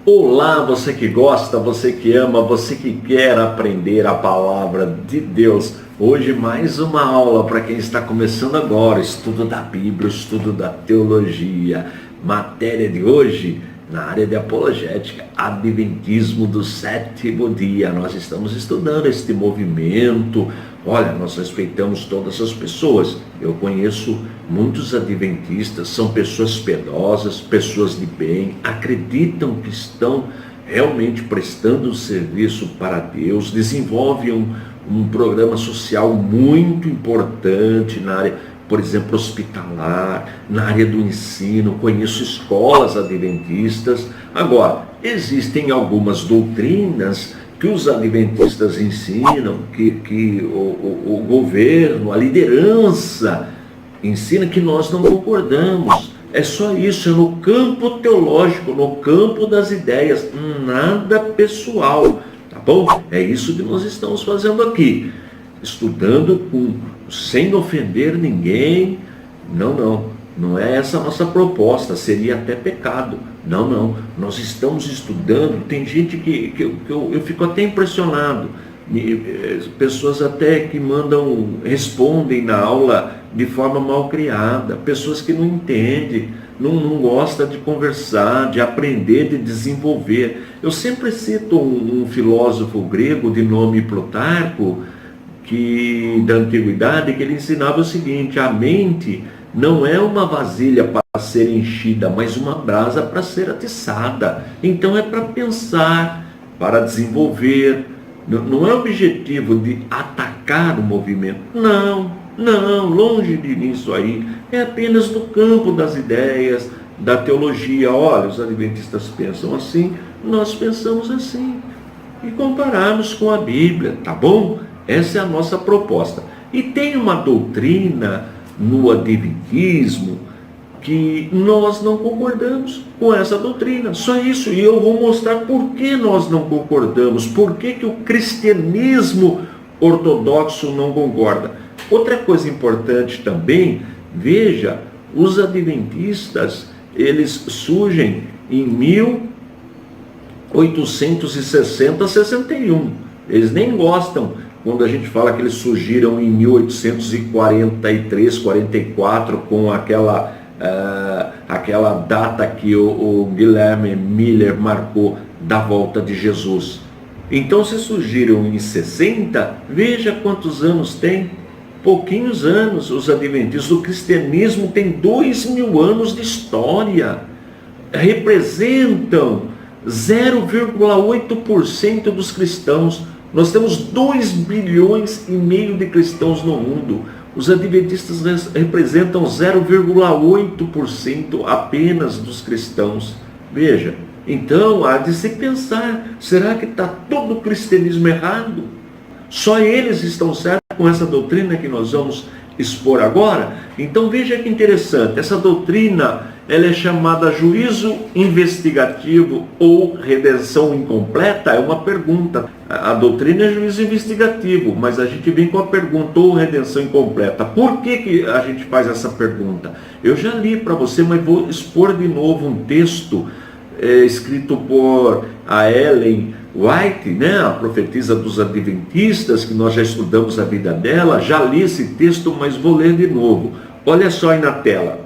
Olá, você que gosta, você que ama, você que quer aprender a palavra de Deus. Hoje mais uma aula para quem está começando agora, estudo da Bíblia, estudo da teologia. Matéria de hoje, na área de apologética, Adventismo do sétimo dia. Nós estamos estudando este movimento. Olha, nós respeitamos todas as pessoas. Eu conheço muitos adventistas, são pessoas piedosas, pessoas de bem, acreditam que estão realmente prestando um serviço para Deus, desenvolvem um programa social muito importante na área, por exemplo, hospitalar, na área do ensino. Conheço escolas adventistas. Agora, existem algumas doutrinas que os adventistas ensinam, que o governo, a liderança ensina, que nós não concordamos. É só isso, é no campo teológico, no campo das ideias, nada pessoal, tá bom? É isso que nós estamos fazendo aqui, estudando sem ofender ninguém. Não é essa a nossa proposta, seria até pecado. Não, nós estamos estudando. Tem gente que eu fico até impressionado, pessoas até que respondem na aula de forma mal criada, pessoas que não entendem, não gostam de conversar, de aprender, de desenvolver. Eu sempre cito um filósofo grego de nome Plutarco, da antiguidade, que ele ensinava o seguinte: a mente não é uma vasilha para ser enchida, mas uma brasa para ser atiçada. Então é para pensar, para desenvolver. Não é objetivo de atacar o movimento. Não, longe de mim isso aí. É apenas no campo das ideias, da teologia. Olha, os adventistas pensam assim, nós pensamos assim. E compararmos com a Bíblia, tá bom? Essa é a nossa proposta. E tem uma doutrina no adventismo que nós não concordamos com essa doutrina, só isso. E eu vou mostrar por que nós não concordamos, por que o cristianismo ortodoxo não concorda. Outra coisa importante também, veja, os adventistas, eles surgem em 1860, 61. Eles nem gostam quando a gente fala que eles surgiram em 1843, 44, com aquela data que o Guilherme Miller marcou da volta de Jesus. Então, se surgiram em 60, veja quantos anos tem. Pouquinhos anos. Os adventistas, o cristianismo tem 2000 anos de história. Representam 0,8% dos cristãos. Nós temos 2,5 bilhões de cristãos no mundo. Os adventistas representam 0,8% apenas dos cristãos. Veja, então há de se pensar, será que está todo o cristianismo errado? Só eles estão certos com essa doutrina que nós vamos expor agora? Então veja que interessante, essa doutrina ela é chamada juízo investigativo ou redenção incompleta. É uma pergunta. A doutrina é juízo investigativo, mas a gente vem com a pergunta, ou redenção incompleta. Por que a gente faz essa pergunta? Eu já li para você, mas vou expor de novo um texto escrito por a Ellen White, né, a profetisa dos adventistas, que nós já estudamos a vida dela. Já li esse texto, mas vou ler de novo. Olha só aí na tela.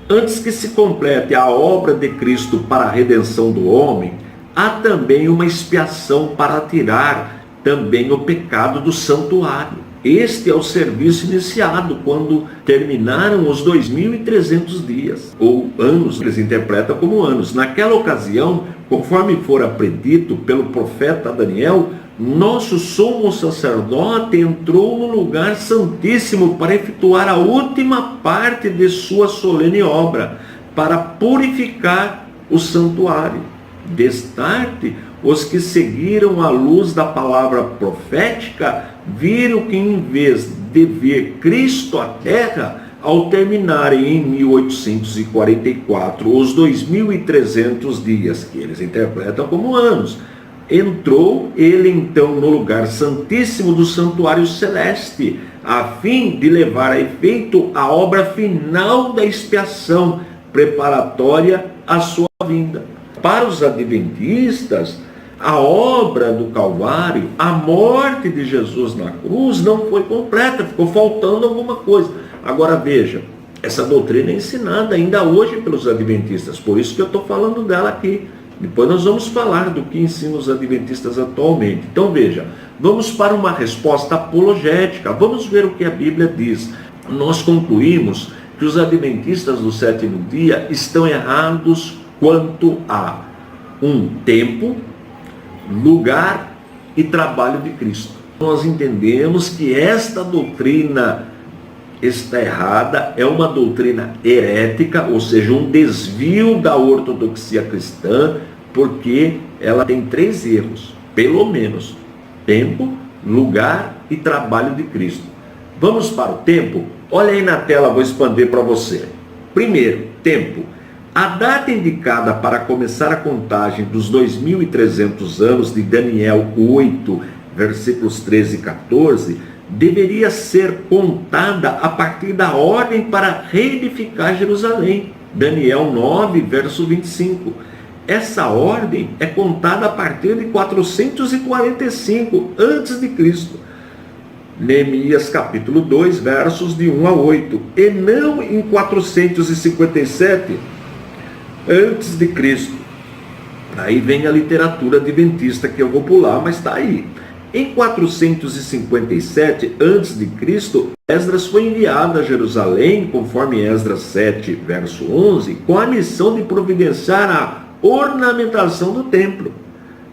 Antes que se complete a obra de Cristo para a redenção do homem, há também uma expiação para tirar também o pecado do santuário. Este é o serviço iniciado quando terminaram os 2.300 dias, ou anos, eles interpretam como anos. Naquela ocasião, conforme fora predito pelo profeta Daniel, nosso sumo sacerdote entrou no lugar santíssimo para efetuar a última parte de sua solene obra, para purificar o santuário. Destarte, os que seguiram a luz da palavra profética viram que, em vez de ver Cristo à terra, ao terminarem em 1844 os 2.300 dias, que eles interpretam como anos, entrou ele então no lugar santíssimo do santuário celeste, a fim de levar a efeito a obra final da expiação preparatória à sua vinda. para os adventistas, a obra do Calvário, a morte de Jesus na cruz não foi completa, ficou faltando alguma coisa. Agora veja, essa doutrina é ensinada ainda hoje pelos adventistas, por isso que eu estou falando dela aqui. Depois nós vamos falar do que ensinam os adventistas atualmente. Então veja, vamos para uma resposta apologética, vamos ver o que a Bíblia diz. Nós concluímos que os adventistas do sétimo dia estão errados quanto a tempo, lugar e trabalho de Cristo. Nós entendemos que esta doutrina está errada, é uma doutrina herética, ou seja, um desvio da ortodoxia cristã, porque ela tem 3 erros, pelo menos: tempo, lugar e trabalho de Cristo. Vamos para o tempo? Olha aí na tela, vou expandir para você. Primeiro, tempo. A data indicada para começar a contagem dos 2.300 anos de Daniel 8, versículos 13 e 14, deveria ser contada a partir da ordem para reedificar Jerusalém. Daniel 9, verso 25. Essa ordem é contada a partir de 445 a.C. Neemias capítulo 2, versos de 1 a 8. E não em 457 antes de Cristo. Aí vem a literatura adventista que eu vou pular, mas está aí. Em 457 a.C., Esdras foi enviado a Jerusalém, conforme Esdras 7, verso 11, com a missão de providenciar a ornamentação do templo.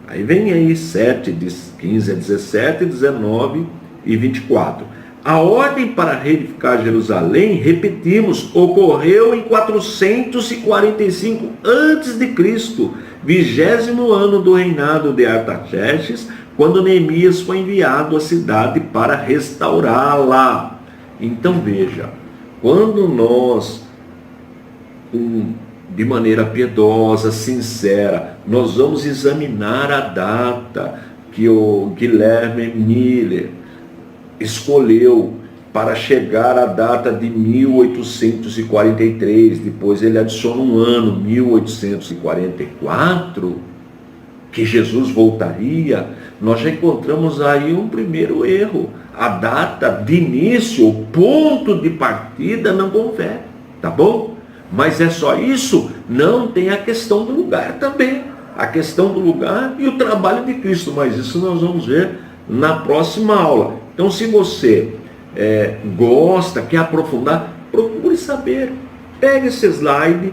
Aí vem aí 7, de 15 a 17, 19 e 24. A ordem para reedificar Jerusalém, repetimos, ocorreu em 445 a.C., 20º ano do reinado de Artaxerxes, quando Neemias foi enviado à cidade para restaurá-la. Então veja, quando nós, de maneira piedosa, sincera, nós vamos examinar a data que o Guilherme Miller escolheu para chegar à data de 1843, depois ele adiciona um ano, 1844, que Jesus voltaria, nós já encontramos aí um primeiro erro. A data de início, o ponto de partida não confere, tá bom? Mas é só isso? Não, tem a questão do lugar também. A questão do lugar e o trabalho de Cristo, mas isso nós vamos ver na próxima aula. Então, se você gosta, quer aprofundar, procure saber. Pegue esse slide,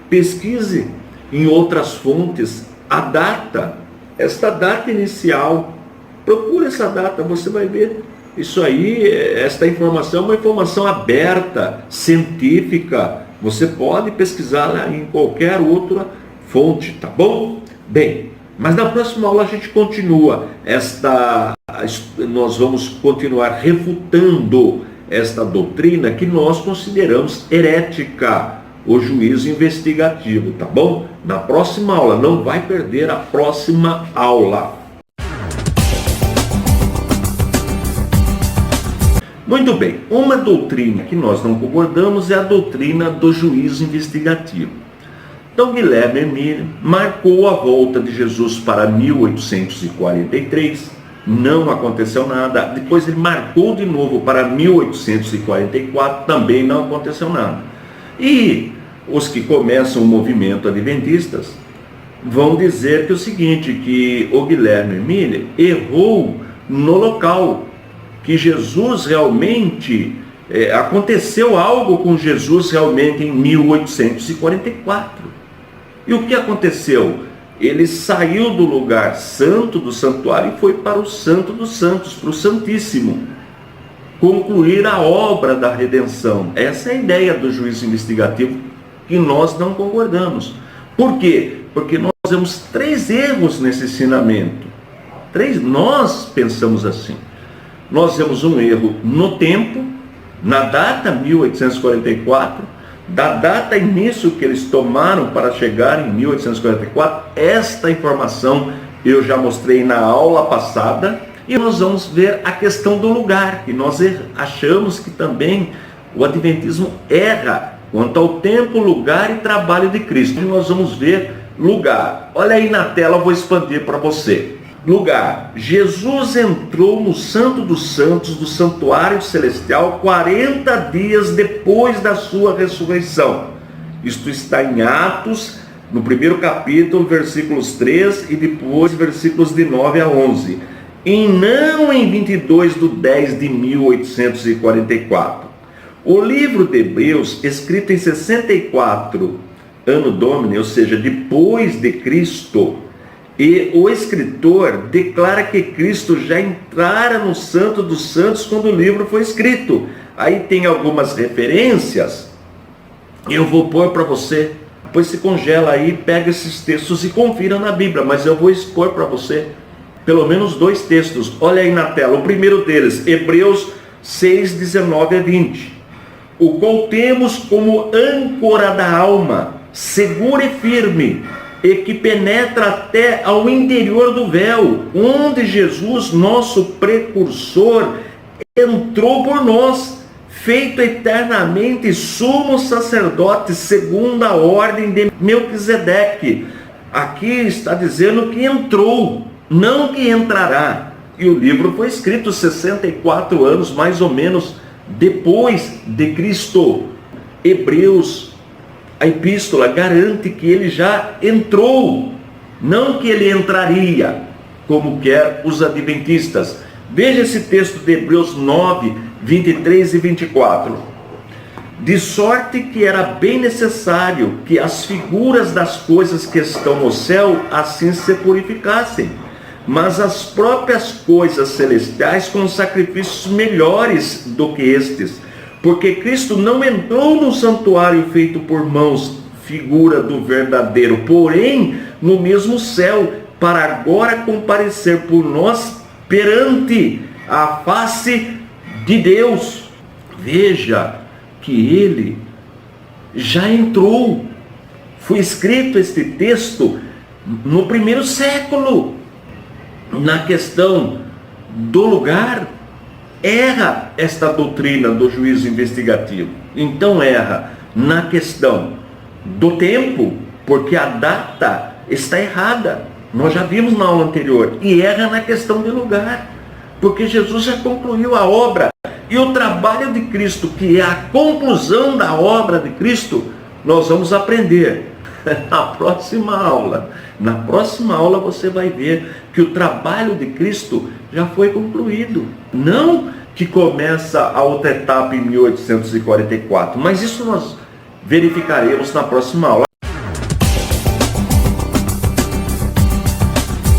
pesquise em outras fontes a data, esta data inicial. Procure essa data, você vai ver. Isso aí, esta informação é uma informação aberta, científica. Você pode pesquisar em qualquer outra fonte, tá bom? Bem, mas na próxima aula a gente continua nós vamos continuar refutando esta doutrina que nós consideramos herética, o juízo investigativo, tá bom? Na próxima aula, não vai perder a próxima aula. Muito bem, uma doutrina que nós não concordamos é a doutrina do juízo investigativo. Então, Guilherme Miller marcou a volta de Jesus para 1843, não aconteceu nada. Depois ele marcou de novo para 1844, também não aconteceu nada. E os que começam o movimento adventistas vão dizer que é o seguinte, que o Guilherme Miller errou no local, que Jesus realmente, aconteceu algo com Jesus realmente em 1844. E o que aconteceu? Ele saiu do lugar santo do santuário e foi para o Santo dos Santos, para o Santíssimo, concluir a obra da redenção. Essa é a ideia do juízo investigativo que nós não concordamos. Por quê? Porque nós temos 3 erros nesse ensinamento. Nós pensamos assim. Nós temos um erro no tempo, na data 1844, da data início que eles tomaram para chegar em 1844, esta informação eu já mostrei na aula passada, e nós vamos ver a questão do lugar, que nós achamos que também o Adventismo erra quanto ao tempo, lugar e trabalho de Cristo. E nós vamos ver Lugar, olha aí na tela, eu vou expandir para você. Lugar, Jesus entrou no Santo dos Santos, do santuário celestial, 40 dias depois da sua ressurreição. Isto está em Atos, no primeiro capítulo, versículos 3 e depois versículos de 9 a 11. E não em 22/10/1844. O livro de Hebreus, escrito em 64 Anno Domini, ou seja, depois de Cristo, e o escritor declara que Cristo já entrara no Santo dos Santos quando o livro foi escrito. Aí tem algumas referências, eu vou pôr para você, depois se congela aí, pega esses textos e confira na Bíblia, mas eu vou expor para você pelo menos 2 textos. Olha aí na tela, o primeiro deles, Hebreus 6:19-20. O qual temos como âncora da alma, segura e firme, e que penetra até ao interior do véu, onde Jesus, nosso precursor, entrou por nós, feito eternamente sumo sacerdote, segundo a ordem de Melquisedeque. Aqui está dizendo que entrou, não que entrará. E o livro foi escrito 64 anos, mais ou menos, depois de Cristo. Hebreus, a epístola garante que ele já entrou, não que ele entraria, como quer os adventistas. Veja esse texto de Hebreus 9:23-24. De sorte que era bem necessário que as figuras das coisas que estão no céu assim se purificassem, mas as próprias coisas celestiais com sacrifícios melhores do que estes. Porque Cristo não entrou no santuário feito por mãos, figura do verdadeiro, porém no mesmo céu, para agora comparecer por nós perante a face de Deus. Veja que ele já entrou. Foi escrito este texto no primeiro século. Na questão do lugar, erra esta doutrina do juízo investigativo. Então erra na questão do tempo, porque a data está errada. Nós já vimos na aula anterior. E erra na questão de lugar, porque Jesus já concluiu a obra. E o trabalho de Cristo, que é a conclusão da obra de Cristo, nós vamos aprender na próxima aula. Na próxima aula você vai ver que o trabalho de Cristo já foi concluído. Não que começa a outra etapa em 1844, mas isso nós verificaremos na próxima aula.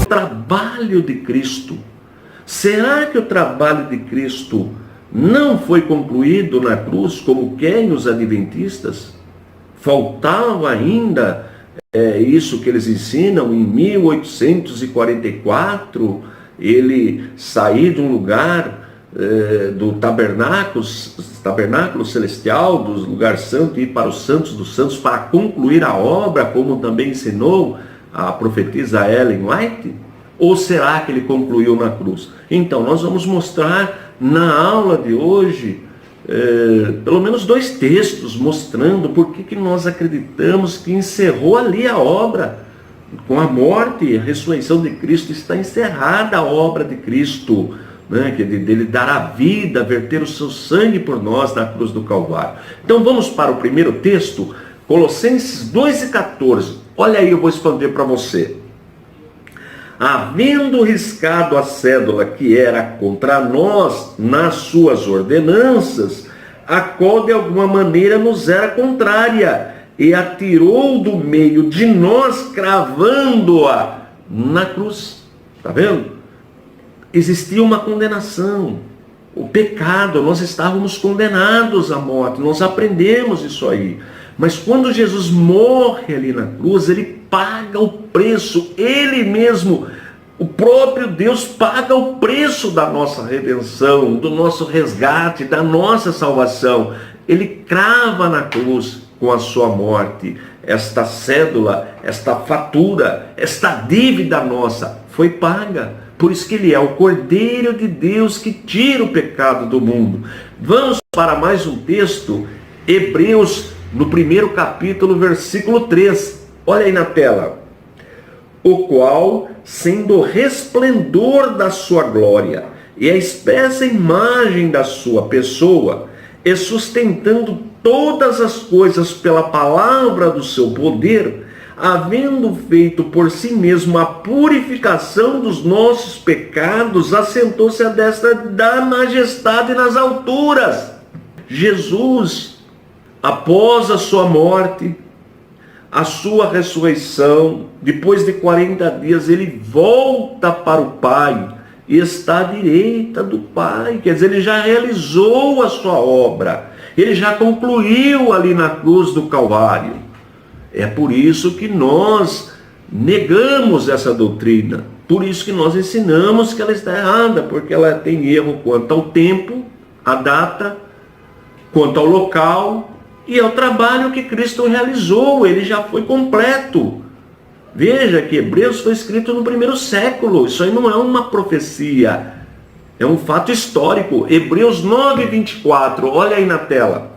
O trabalho de Cristo. Será que o trabalho de Cristo não foi concluído na cruz, como querem os adventistas? Faltava ainda isso que eles ensinam em 1844, ele sair de um lugar do tabernáculo celestial, do lugar santo, e ir para os santos dos santos para concluir a obra, como também ensinou a profetisa Ellen White? Ou será que ele concluiu na cruz? Então, nós vamos mostrar na aula de hoje pelo menos 2 textos mostrando por que nós acreditamos que encerrou ali a obra. Com a morte e a ressurreição de Cristo está encerrada a obra de Cristo, né? Que dele dar a vida, verter o seu sangue por nós na cruz do Calvário. Então vamos para o primeiro texto, Colossenses 2:14. Olha aí, eu vou expandir para você. Havendo riscado a cédula que era contra nós nas suas ordenanças, a qual de alguma maneira nos era contrária, e a tirou do meio de nós, cravando-a na cruz. Está vendo? Existia uma condenação, o pecado, nós estávamos condenados à morte, nós aprendemos isso aí. Mas quando Jesus morre ali na cruz, ele paga o preço, ele mesmo, o próprio Deus paga o preço da nossa redenção, do nosso resgate, da nossa salvação. Ele crava na cruz com a sua morte. Esta cédula, esta fatura, esta dívida nossa foi paga. Por isso que ele é o Cordeiro de Deus que tira o pecado do mundo. Vamos para mais um texto, Hebreus, no primeiro capítulo, versículo 3. Olha aí na tela. o qual, sendo o resplendor da sua glória e a expressa imagem da sua pessoa, e sustentando todas as coisas pela palavra do seu poder, havendo feito por si mesmo a purificação dos nossos pecados, assentou-se à destra da majestade nas alturas. Jesus, após a sua morte, a sua ressurreição, depois de 40 dias, ele volta para o Pai e está à direita do Pai. Quer dizer, ele já realizou a sua obra, ele já concluiu ali na cruz do Calvário. É por isso que nós negamos essa doutrina, por isso que nós ensinamos que ela está errada, porque ela tem erro quanto ao tempo, a data, quanto ao local e ao trabalho que Cristo realizou. Ele já foi completo. Veja que Hebreus foi escrito no primeiro século. Isso aí não é uma profecia, é um fato histórico. Hebreus 9:24, olha aí na tela.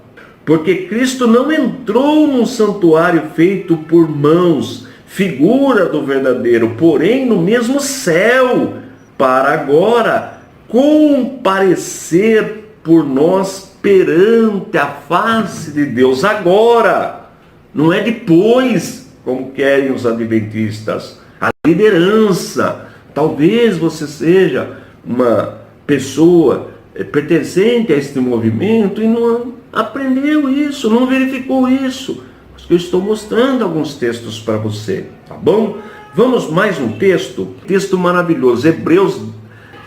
Porque Cristo não entrou num santuário feito por mãos, figura do verdadeiro, porém no mesmo céu, para agora comparecer por nós perante a face de Deus. Agora, não é depois, como querem os adventistas. A liderança, talvez você seja uma pessoa pertencente a este movimento e não aprendeu isso, não verificou isso. Porque eu estou mostrando alguns textos para você, tá bom? Vamos mais um texto maravilhoso, Hebreus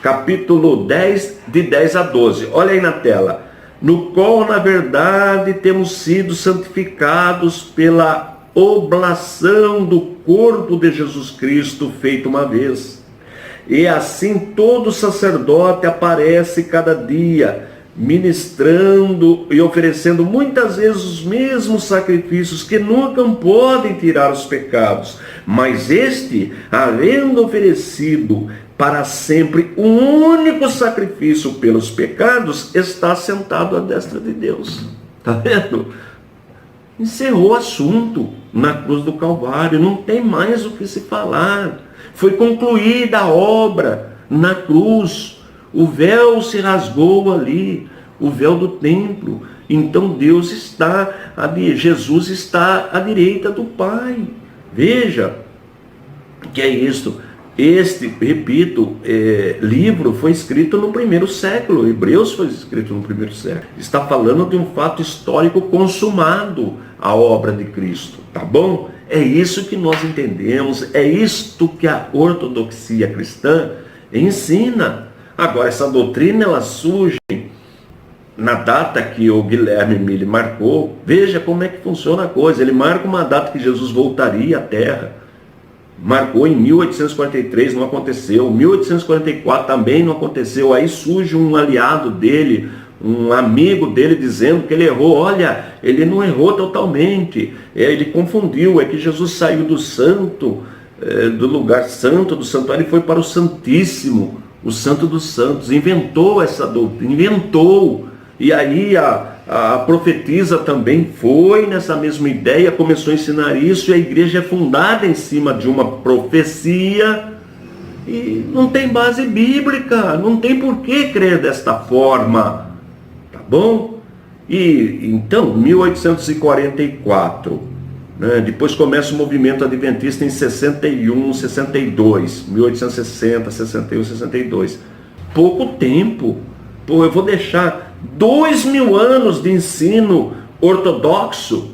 capítulo 10, de 10 a 12. Olha aí na tela. No qual, na verdade, temos sido santificados pela oblação do corpo de Jesus Cristo, feito uma vez. E assim todo sacerdote aparece cada dia, ministrando e oferecendo muitas vezes os mesmos sacrifícios que nunca podem tirar os pecados. Mas este, havendo oferecido para sempre um único sacrifício pelos pecados, está sentado à destra de Deus. Está vendo? Encerrou o assunto na cruz do Calvário, não tem mais o que se falar. Foi concluída a obra na cruz. O véu se rasgou ali, o véu do templo. Então Deus está ali, Jesus está à direita do Pai. Veja que é isto. Este, repito, livro foi escrito no primeiro século. Hebreus foi escrito no primeiro século. Está falando de um fato histórico consumado, a obra de Cristo, tá bom? É isso que nós entendemos, é isto que a ortodoxia cristã ensina. Agora, essa doutrina, ela surge na data que o Guilherme Mille marcou. Veja como é que funciona a coisa. Ele marca uma data que Jesus voltaria à Terra. Marcou em 1843, não aconteceu. 1844 também não aconteceu. Aí surge um aliado dele, um amigo dele, dizendo que ele errou. Olha, ele não errou totalmente. Ele confundiu. É que Jesus saiu do santo, do lugar santo, do santuário, e foi para o Santíssimo, o Santo dos Santos. Inventou essa doutrina, inventou. E aí a profetisa também foi nessa mesma ideia, começou a ensinar isso, e a igreja é fundada em cima de uma profecia, e não tem base bíblica, não tem por que crer desta forma, tá bom? E então, 1844, né, depois começa o movimento adventista em 61, 62, 1860, 61, 62, pouco tempo. Pô, eu vou deixar 2000 anos de ensino ortodoxo,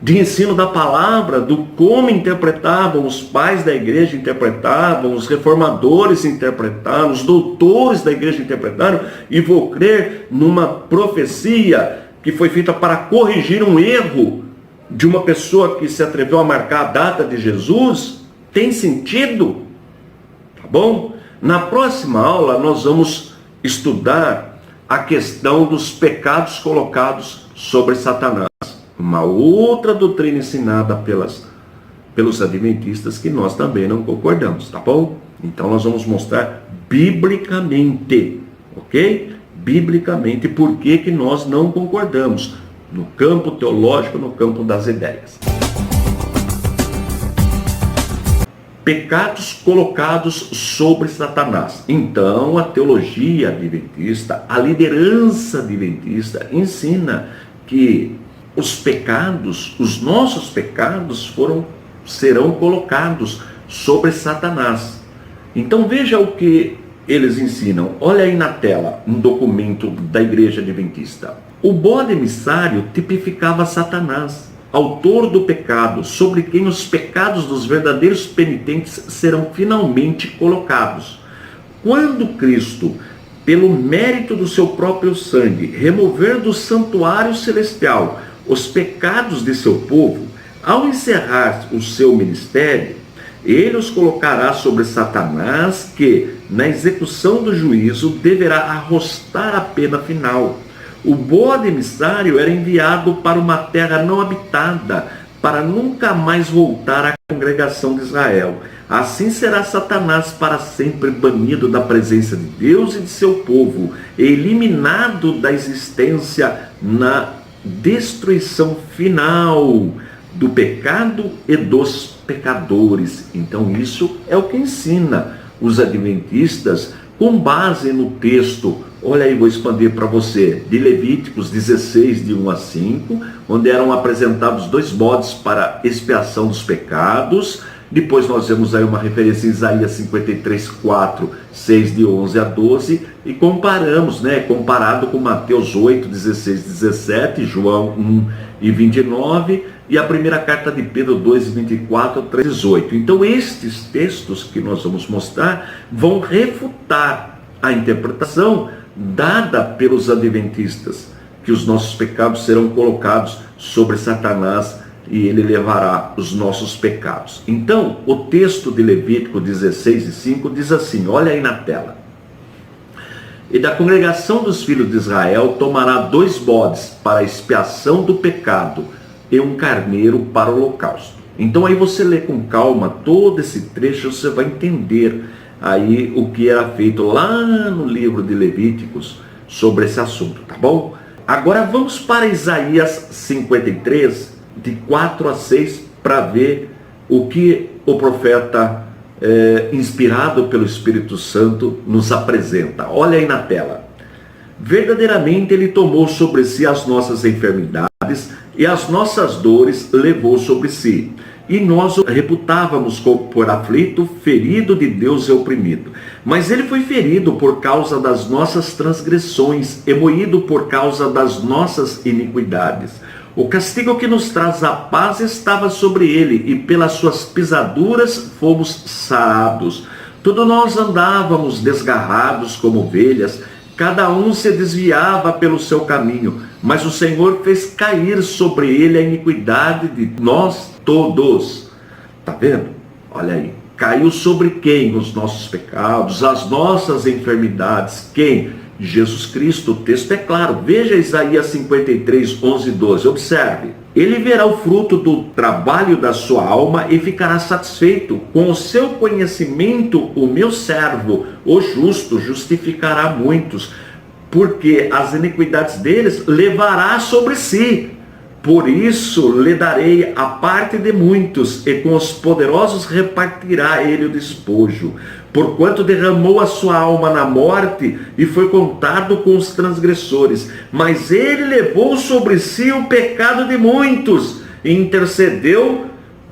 de ensino da palavra, do como interpretavam os pais da igreja, interpretavam, os reformadores interpretaram, os doutores da igreja interpretaram, e vou crer numa profecia que foi feita para corrigir um erro de uma pessoa que se atreveu a marcar a data de Jesus? Tem sentido? Tá bom? Na próxima aula nós vamos estudar a questão dos pecados colocados sobre Satanás. Uma outra doutrina ensinada pelos adventistas que nós também não concordamos, tá bom? Então nós vamos mostrar biblicamente, ok? Biblicamente por que nós não concordamos no campo teológico, no campo das ideias. pecados colocados sobre Satanás. Então, a teologia adventista, a liderança adventista ensina que os pecados, os nossos pecados serão colocados sobre Satanás. Então veja o que eles ensinam. Olha aí na tela, um documento da Igreja Adventista. O bode emissário tipificava Satanás, autor do pecado, sobre quem os pecados dos verdadeiros penitentes serão finalmente colocados. Quando Cristo, pelo mérito do seu próprio sangue, remover do santuário celestial os pecados de seu povo, ao encerrar o seu ministério, ele os colocará sobre Satanás, que, na execução do juízo, deverá arrostar a pena final. O bode emissário era enviado para uma terra não habitada, para nunca mais voltar à congregação de Israel. Assim será Satanás para sempre banido da presença de Deus e de seu povo, eliminado da existência na destruição final do pecado e dos pecadores. Então isso é o que ensina os adventistas com base no texto. Olha aí, vou expandir para você, de Levíticos 16, de 1 a 5, onde eram apresentados 2 bodes para expiação dos pecados. Depois nós vemos aí uma referência em Isaías 53, 4, 6, de 11 a 12, e comparamos, comparado com Mateus 8, 16, 17, João 1 e 29, e a primeira carta de Pedro 2, 24, 3, 18. Então estes textos que nós vamos mostrar vão refutar a interpretação dada pelos adventistas, que os nossos pecados serão colocados sobre Satanás e ele levará os nossos pecados. Então, o texto de Levítico 16 e 5 diz assim, olha aí na tela. E da congregação dos filhos de Israel tomará 2 bodes para a expiação do pecado e um carneiro para o holocausto. Então aí você lê com calma todo esse trecho, você vai entender aí o que era feito lá no livro de Levíticos sobre esse assunto, tá bom? Agora vamos para Isaías 53, de 4 a 6, para ver o que o profeta inspirado pelo Espírito Santo nos apresenta. Olha aí na tela. Verdadeiramente ele tomou sobre si as nossas enfermidades e as nossas dores levou sobre si. E nós o reputávamos por aflito, ferido de Deus e oprimido. Mas ele foi ferido por causa das nossas transgressões e moído por causa das nossas iniquidades. O castigo que nos traz a paz estava sobre ele, e pelas suas pisaduras fomos sarados. Todos nós andávamos desgarrados como ovelhas, cada um se desviava pelo seu caminho, mas o Senhor fez cair sobre ele a iniquidade de nós todos. Está vendo? Olha aí. Caiu sobre quem? Os nossos pecados, as nossas enfermidades. Quem? Jesus Cristo. O texto é claro. Veja Isaías 53, 11 e 12. Observe. Ele verá o fruto do trabalho da sua alma e ficará satisfeito. Com o seu conhecimento, o meu servo, o justo, justificará muitos, porque as iniquidades deles levará sobre si. Por isso lhe darei a parte de muitos, e com os poderosos repartirá ele o despojo. Porquanto derramou a sua alma na morte e foi contado com os transgressores. Mas ele levou sobre si o pecado de muitos e intercedeu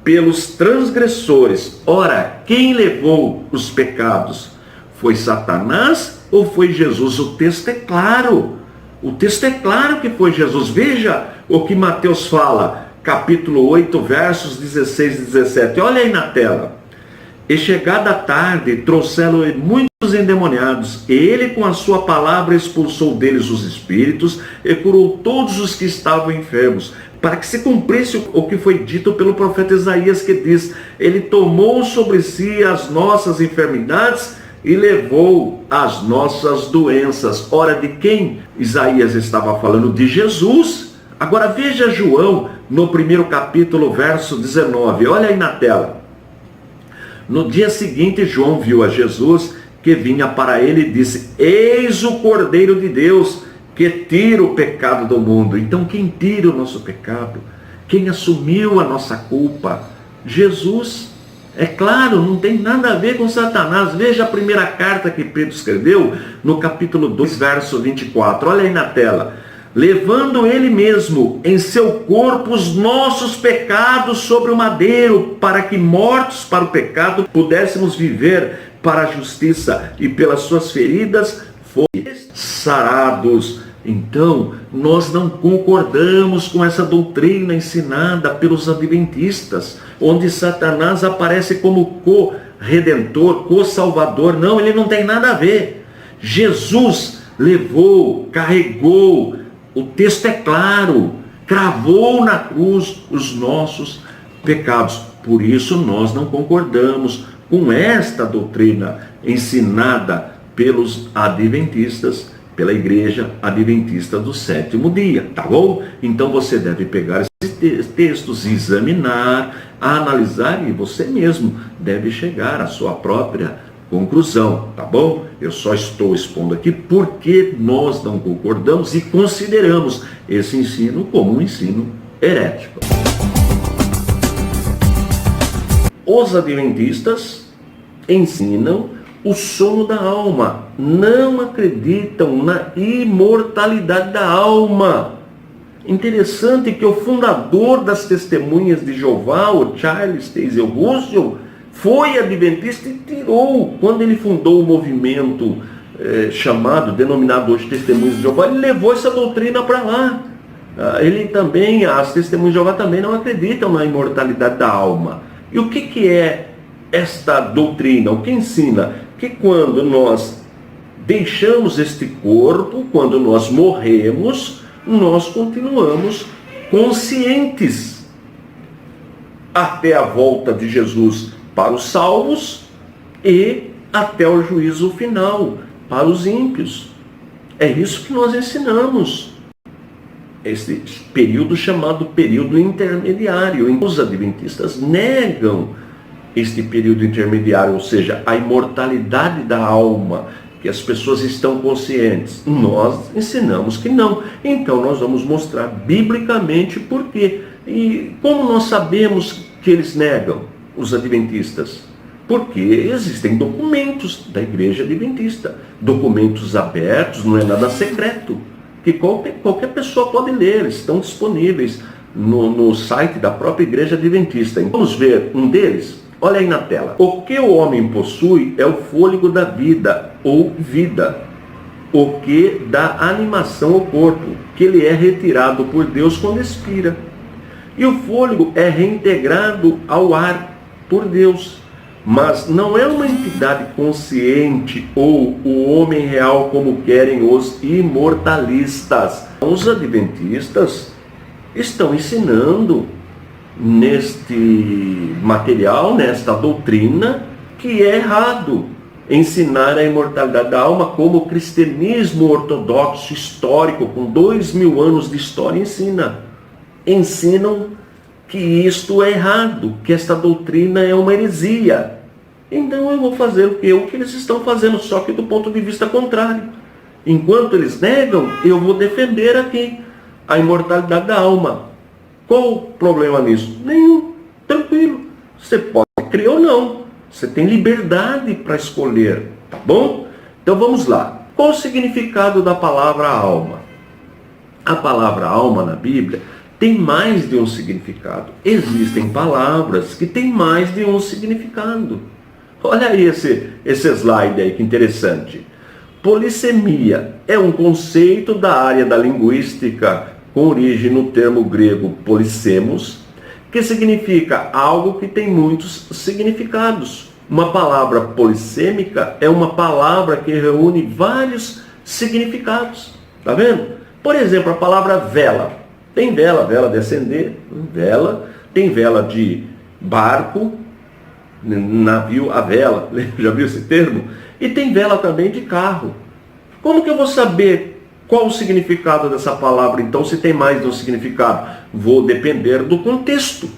pelos transgressores. Ora, quem levou os pecados? Foi Satanás ou foi Jesus? O texto é claro. O texto é claro que foi Jesus. Veja o que Mateus fala, capítulo 8, versos 16 e 17. Olha aí na tela. E chegada a tarde, trouxeram muitos endemoniados, e ele com a sua palavra expulsou deles os espíritos, e curou todos os que estavam enfermos, para que se cumprisse o que foi dito pelo profeta Isaías, que diz, ele tomou sobre si as nossas enfermidades, e levou as nossas doenças. Ora, de quem Isaías estava falando? De Jesus. Agora veja João, no primeiro capítulo, verso 19. Olha aí na tela. No dia seguinte, João viu a Jesus, que vinha para ele e disse, eis o Cordeiro de Deus, que tira o pecado do mundo. Então, quem tira o nosso pecado? Quem assumiu a nossa culpa? Jesus. É claro, não tem nada a ver com Satanás. Veja a primeira carta que Pedro escreveu, no capítulo 2, verso 24. Olha aí na tela. Levando ele mesmo em seu corpo os nossos pecados sobre o madeiro, para que, mortos para o pecado, pudéssemos viver para a justiça, e pelas suas feridas fomos sarados. Então, nós não concordamos com essa doutrina ensinada pelos adventistas, onde Satanás aparece como co-redentor, co-salvador. Não, ele não tem nada a ver. Jesus levou, carregou, o texto é claro, cravou na cruz os nossos pecados. Por isso nós não concordamos com esta doutrina ensinada pelos adventistas, pela igreja adventista do sétimo dia, tá bom? Então você deve pegar esses textos, examinar, analisar, e você mesmo deve chegar à sua própria conclusão, tá bom? Eu só estou expondo aqui porque nós não concordamos e consideramos esse ensino como um ensino herético. Os adventistas ensinam o sono da alma, não acreditam na imortalidade da alma. Interessante que o fundador das Testemunhas de Jeová, o Charles Taze Russell, foi adventista e tirou, quando ele fundou o movimento denominado hoje Testemunhas de Jeová, ele levou essa doutrina para lá. Ele também, as Testemunhas de Jeová também não acreditam na imortalidade da alma. E o que é esta doutrina? O que ensina? Que quando nós deixamos este corpo, quando nós morremos, nós continuamos conscientes até a volta de Jesus para os salvos e até o juízo final para os ímpios. É isso que nós ensinamos. Esse período chamado período intermediário. Os adventistas negam este período intermediário, ou seja, a imortalidade da alma, que as pessoas estão conscientes. Nós ensinamos que não. Então nós vamos mostrar biblicamente por quê. E como nós sabemos que eles negam, os adventistas? Porque existem documentos da igreja adventista, documentos abertos, não é nada secreto, que qualquer pessoa pode ler, estão disponíveis no site da própria igreja adventista. Então, vamos ver um deles? Olha aí na tela. O que o homem possui é o fôlego da vida, ou vida, o que dá animação ao corpo, que ele é retirado por Deus quando expira. E o fôlego é reintegrado ao ar por Deus. Mas não é uma entidade consciente ou o homem real como querem os imortalistas. Os adventistas estão ensinando neste material, nesta doutrina, que é errado ensinar a imortalidade da alma como o cristianismo ortodoxo histórico, com 2000 anos de história, ensina. Ensinam que isto é errado, que esta doutrina é uma heresia. Então eu vou fazer o que? O que eles estão fazendo, só que do ponto de vista contrário. Enquanto eles negam, eu vou defender aqui a imortalidade da alma. Qual o problema nisso? Nenhum. Tranquilo. Você pode crer ou não. Você tem liberdade para escolher. Tá bom? Então vamos lá. Qual o significado da palavra alma? A palavra alma na Bíblia tem mais de um significado. Existem palavras que têm mais de um significado. Olha aí esse slide aí, que interessante. Polissemia é um conceito da área da linguística com origem no termo grego polissemos, que significa algo que tem muitos significados. Uma palavra polissêmica é uma palavra que reúne vários significados. Tá vendo? Por exemplo, a palavra vela. Tem vela, vela de acender, vela. Tem vela de barco, navio a vela. Já viu esse termo? E tem vela também de carro. Como que eu vou saber qual o significado dessa palavra, então, se tem mais de um significado? Vou depender do contexto.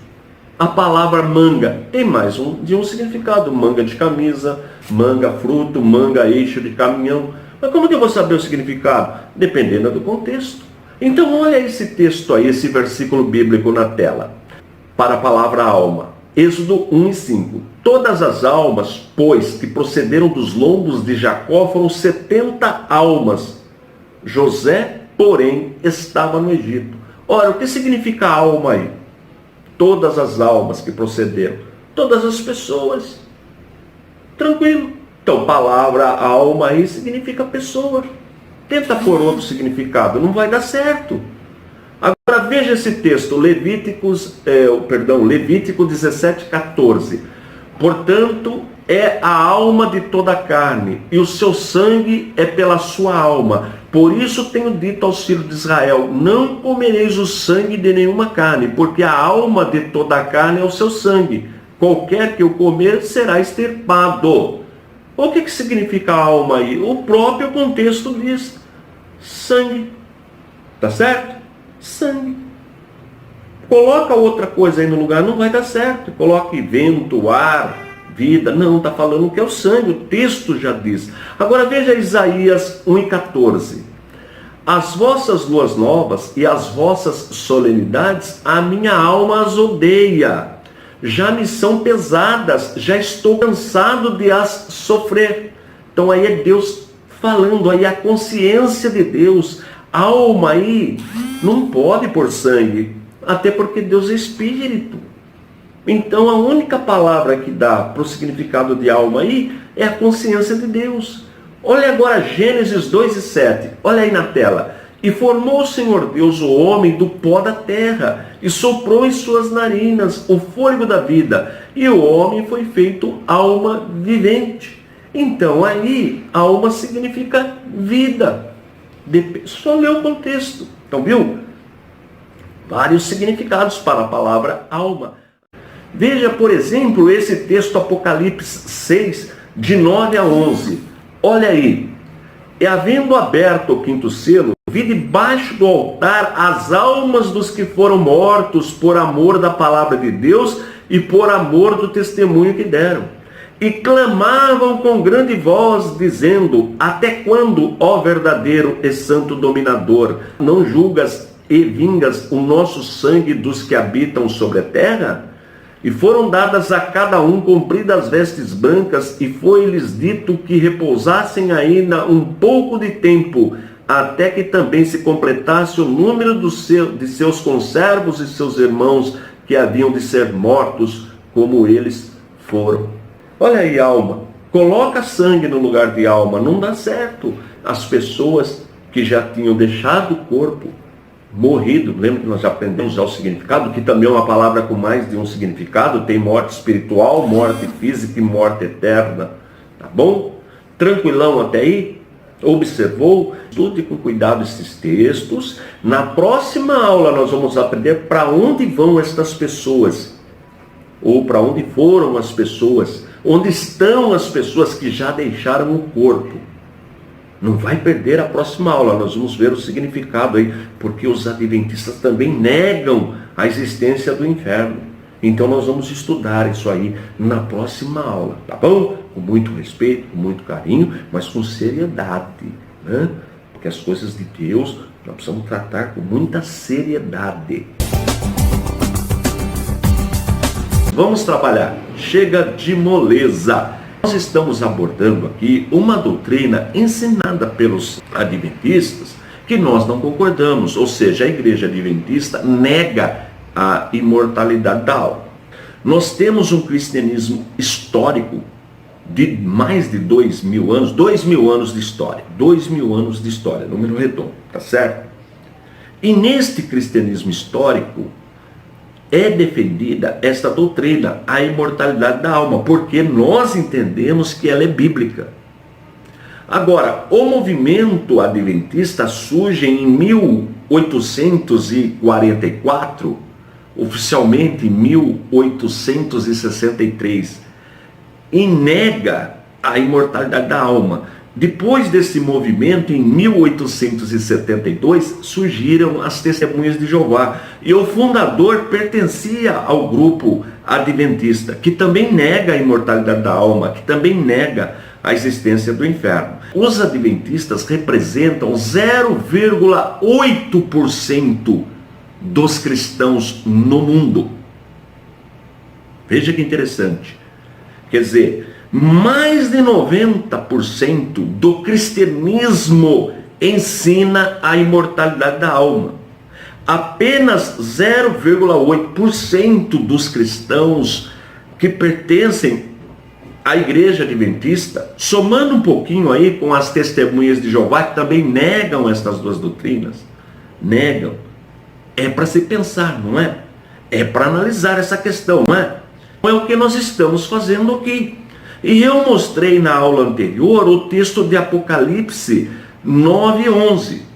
A palavra manga tem mais de um significado. Manga de camisa, manga fruto, manga eixo de caminhão. Mas como que eu vou saber o significado? Dependendo do contexto. Então olha esse texto aí, esse versículo bíblico na tela. Para a palavra alma. Êxodo 1 e 5. Todas as almas, pois, que procederam dos lombos de Jacó foram 70 almas. José, porém, estava no Egito. Ora, o que significa alma aí? Todas as almas que procederam. Todas as pessoas. Tranquilo. Então, palavra alma aí significa pessoa. Tenta pôr outro significado, não vai dar certo. Agora veja esse texto, Levítico 17:14. Portanto, é a alma de toda a carne, e o seu sangue é pela sua alma. Por isso tenho dito aos filhos de Israel, não comereis o sangue de nenhuma carne, porque a alma de toda a carne é o seu sangue. Qualquer que o comer será extirpado. O que significa alma aí? O próprio contexto diz sangue. Tá certo? Sangue. Coloca outra coisa aí no lugar, não vai dar certo. Coloque vento, ar, vida. Não, está falando que é o sangue. O texto já diz. Agora veja Isaías 1:14. As vossas luas novas e as vossas solenidades, a minha alma as odeia. Já me são pesadas, já estou cansado de as sofrer. Então aí é Deus falando, aí a consciência de Deus. Alma aí não pode pôr sangue, até porque Deus é espírito. Então a única palavra que dá para o significado de alma aí é a consciência de Deus. Olha agora Gênesis 2:7, olha aí na tela. E formou o Senhor Deus o homem do pó da terra, e soprou em suas narinas o fôlego da vida, e o homem foi feito alma vivente. Então aí, alma significa vida. Só lê o contexto. Então, viu? Vários significados para a palavra alma. Veja, por exemplo, esse texto Apocalipse 6, de 9 a 11. Olha aí. E havendo aberto o quinto selo, vi debaixo do altar as almas dos que foram mortos por amor da palavra de Deus e por amor do testemunho que deram. E clamavam com grande voz, dizendo, até quando, ó verdadeiro e santo dominador, não julgas e vingas o nosso sangue dos que habitam sobre a terra? E foram dadas a cada um compridas vestes brancas, e foi-lhes dito que repousassem ainda um pouco de tempo, até que também se completasse o número de seus conservos e seus irmãos, que haviam de ser mortos, como eles foram. Olha aí, alma. Coloca sangue no lugar de alma, não dá certo. As pessoas que já tinham deixado o corpo, morrido, lembra que nós já aprendemos já o significado, que também é uma palavra com mais de um significado, tem morte espiritual, morte física e morte eterna, tá bom? Tranquilão até aí? Observou? Estude com cuidado esses textos. Na próxima aula nós vamos aprender para onde vão estas pessoas, ou para onde foram as pessoas, onde estão as pessoas que já deixaram o corpo. Não vai perder a próxima aula, nós vamos ver o significado aí, porque os adventistas também negam a existência do inferno. Então nós vamos estudar isso aí na próxima aula, tá bom? Com muito respeito, com muito carinho, mas com seriedade, né? Porque as coisas de Deus nós precisamos tratar com muita seriedade. Vamos trabalhar. Chega de moleza. Nós estamos abordando aqui uma doutrina ensinada pelos adventistas que nós não concordamos, ou seja, a igreja adventista nega a imortalidade da alma. Nós temos um cristianismo histórico de mais de 2.000 anos, 2.000 anos de história, 2.000 anos de história, número redondo, tá certo? E neste cristianismo histórico, é defendida esta doutrina, a imortalidade da alma, porque nós entendemos que ela é bíblica. Agora, o movimento adventista surge em 1844, oficialmente em 1863, e nega a imortalidade da alma. Depois desse movimento, em 1872, surgiram as Testemunhas de Jeová. E o fundador pertencia ao grupo adventista, que também nega a imortalidade da alma, que também nega a existência do inferno. Os adventistas representam 0,8% dos cristãos no mundo. Veja que interessante. Quer dizer, mais de 90% do cristianismo ensina a imortalidade da alma. Apenas 0,8% dos cristãos que pertencem à igreja adventista, somando um pouquinho aí com as testemunhas de Jeová, que também negam estas duas doutrinas, negam. É para se pensar, não é? É para analisar essa questão, não é? É o que nós estamos fazendo aqui. E eu mostrei na aula anterior o texto de Apocalipse 9:11.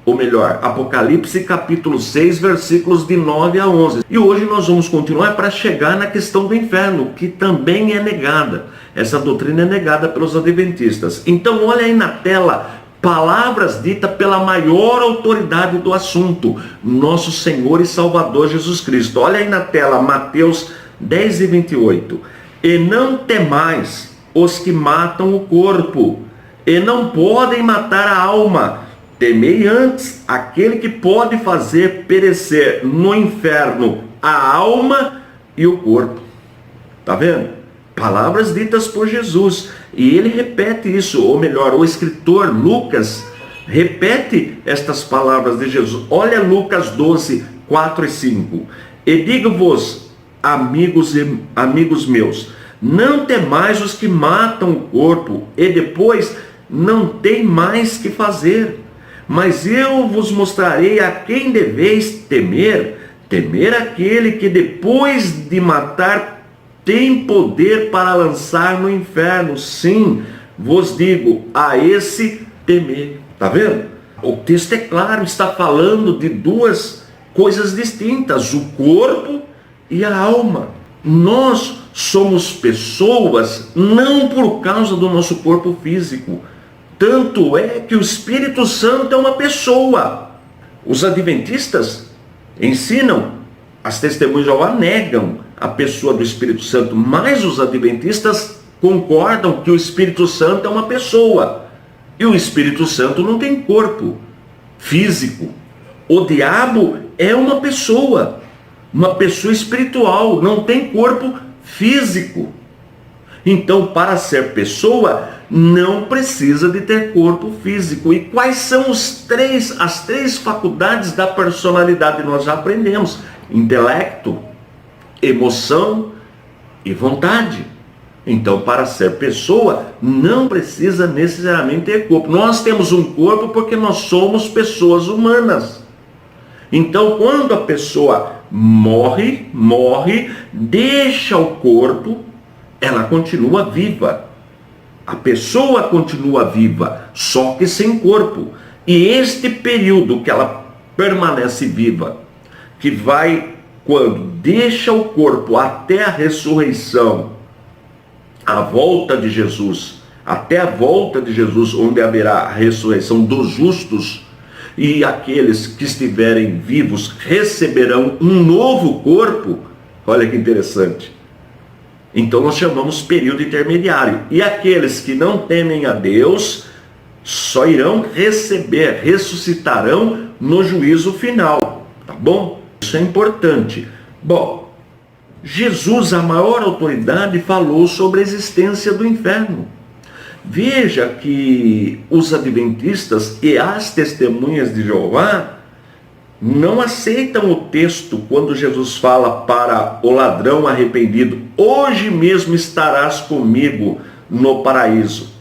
Ou melhor, Apocalipse capítulo 6, versículos de 9 a 11. E hoje nós vamos continuar para chegar na questão do inferno, que também é negada. Essa doutrina é negada pelos adventistas. Então olha aí na tela, palavras ditas pela maior autoridade do assunto, nosso Senhor e Salvador Jesus Cristo. Olha aí na tela, Mateus 10:28. E não temais os que matam o corpo, e não podem matar a alma. Temei antes aquele que pode fazer perecer no inferno a alma e o corpo. Está vendo? Palavras ditas por Jesus. E ele repete isso, ou melhor, o escritor Lucas repete estas palavras de Jesus. Olha Lucas 12, 4 e 5. E digo-vos, amigos meus, não temais os que matam o corpo, e depois não tem mais que fazer. Mas eu vos mostrarei a quem deveis temer. Temer aquele que depois de matar tem poder para lançar no inferno. Sim, vos digo, a esse temer. Está vendo? O texto é claro, está falando de duas coisas distintas, o corpo e a alma. Nós somos pessoas não por causa do nosso corpo físico. Tanto é que o Espírito Santo é uma pessoa. Os adventistas ensinam, as testemunhas de Jeová negam a pessoa do Espírito Santo, mas os adventistas concordam que o Espírito Santo é uma pessoa. E o Espírito Santo não tem corpo físico. O diabo é uma pessoa espiritual, não tem corpo físico. Então, para ser pessoa, não precisa de ter corpo físico. E quais são as três faculdades da personalidade? Nós já aprendemos: intelecto, emoção e vontade. Então, para ser pessoa, não precisa necessariamente ter corpo. Nós temos um corpo porque nós somos pessoas humanas. Então, quando a pessoa morre, deixa o corpo, ela continua viva. A pessoa continua viva, só que sem corpo. E este período que ela permanece viva, que vai quando deixa o corpo até a ressurreição, a volta de Jesus, até a volta de Jesus, onde haverá a ressurreição dos justos, e aqueles que estiverem vivos receberão um novo corpo. Olha que interessante. Então nós chamamos período intermediário. E aqueles que não temem a Deus só irão receber, ressuscitarão no juízo final. Tá bom? Isso é importante. Bom, Jesus, a maior autoridade, falou sobre a existência do inferno. Veja que os adventistas e as testemunhas de Jeová não aceitam o texto quando Jesus fala para o ladrão arrependido: hoje mesmo estarás comigo no paraíso.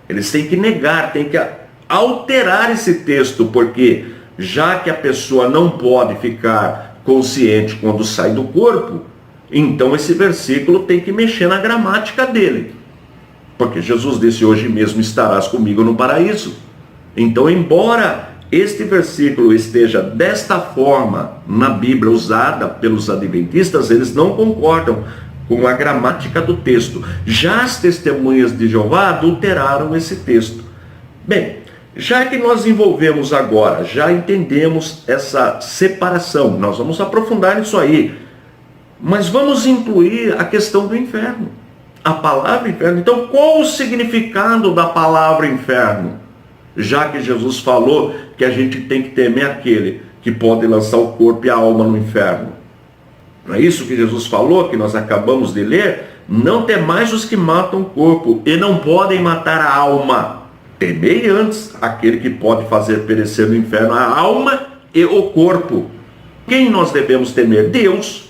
Eles têm que negar, têm que alterar esse texto, porque já que a pessoa não pode ficar consciente quando sai do corpo, então esse versículo tem que mexer na gramática dele. Porque Jesus disse: hoje mesmo estarás comigo no paraíso. Então, embora este versículo esteja desta forma na Bíblia usada pelos adventistas, eles não concordam com a gramática do texto. Já as testemunhas de Jeová adulteraram esse texto. Bem, já que nós envolvemos agora, já entendemos essa separação, nós vamos aprofundar nisso aí, mas vamos incluir a questão do inferno, a palavra inferno. Então, qual o significado da palavra inferno? Já que Jesus falou que a gente tem que temer aquele que pode lançar o corpo e a alma no inferno. Não é isso que Jesus falou, que nós acabamos de ler? Não temais os que matam o corpo e não podem matar a alma. Temei antes aquele que pode fazer perecer no inferno a alma e o corpo. Quem nós devemos temer? Deus.